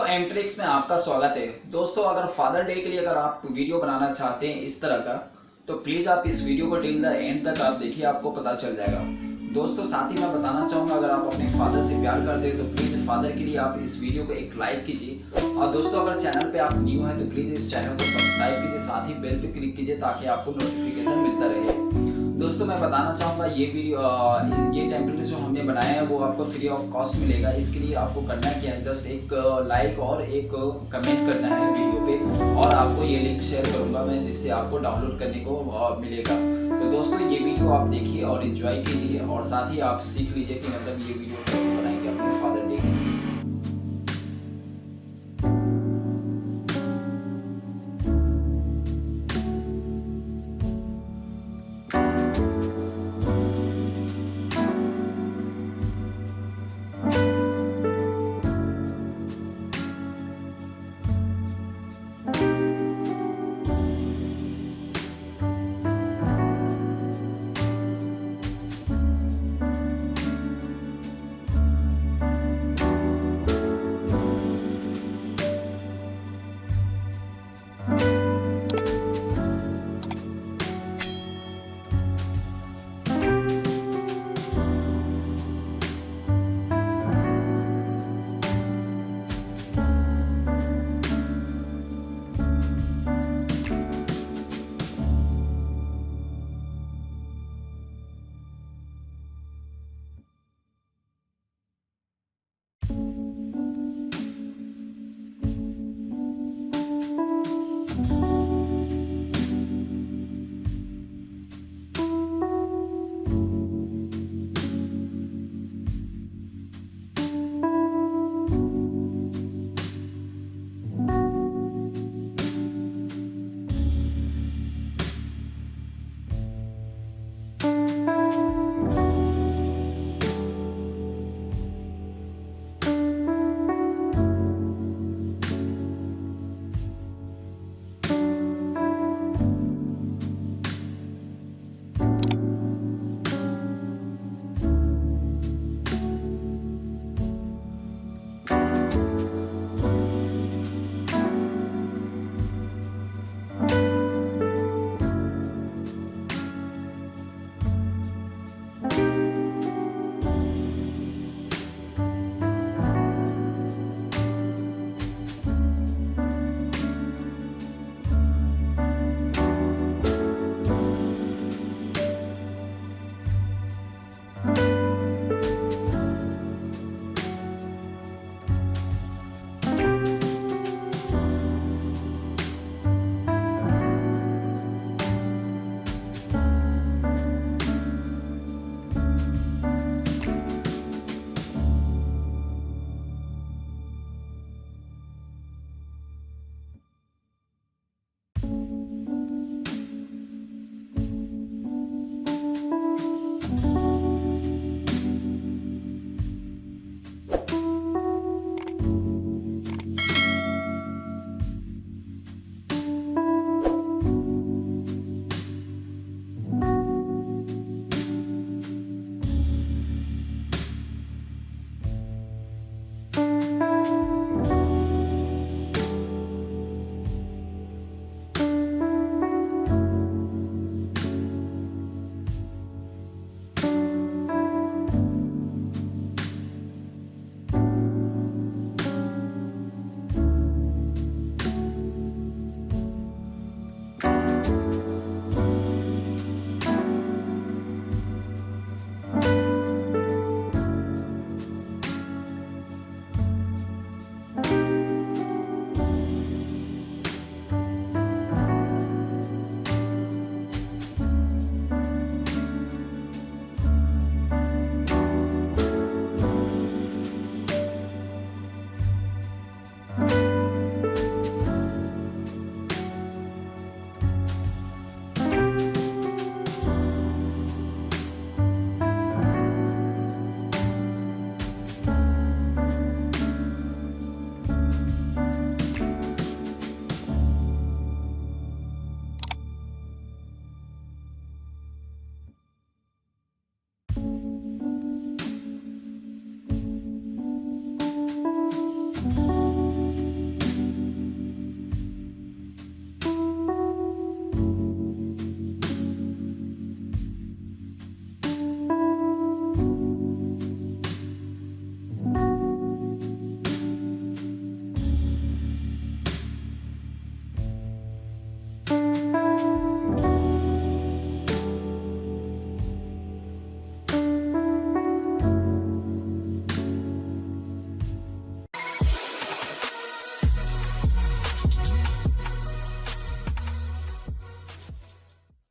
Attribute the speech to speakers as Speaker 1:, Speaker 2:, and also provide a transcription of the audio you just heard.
Speaker 1: एमट्रिक्स में आपका स्वागत है। दोस्तों अगर फादर डे के लिए अगर आप वीडियो बनाना चाहते हैं इस तरह का, तो प्लीज़ आप इस वीडियो को टिल द एंड तक आप देखिए, आपको पता चल जाएगा। दोस्तों साथ ही मैं बताना चाहूँगा, अगर आप अपने फादर से प्यार करते हैं तो प्लीज़ फादर के लिए आप इस वीडियो को एक लाइक कीजिए। और दोस्तों अगर चैनल पे आप न्यू हैं तो प्लीज़ इस चैनल को सब्सक्राइब कीजिए, साथ ही बेल पे क्लिक कीजिए ताकि आपको नोटिफिकेशन मिलता रहे। दोस्तों मैं बताना चाहूँगा ये वीडियो ये टेम्पलेट जो हमने बनाया है वो आपको फ्री ऑफ कॉस्ट मिलेगा। इसके लिए आपको करना क्या है, जस्ट एक लाइक और एक कमेंट करना है वीडियो पे, और आपको ये लिंक शेयर करूँगा मैं, जिससे आपको डाउनलोड करने को मिलेगा। तो दोस्तों ये वीडियो आप देखिए और एंजॉय कीजिए, और साथ ही आप सीख लीजिए कि मतलब ये वीडियो कैसे बनाएंगे अपने फादर डे के लिए।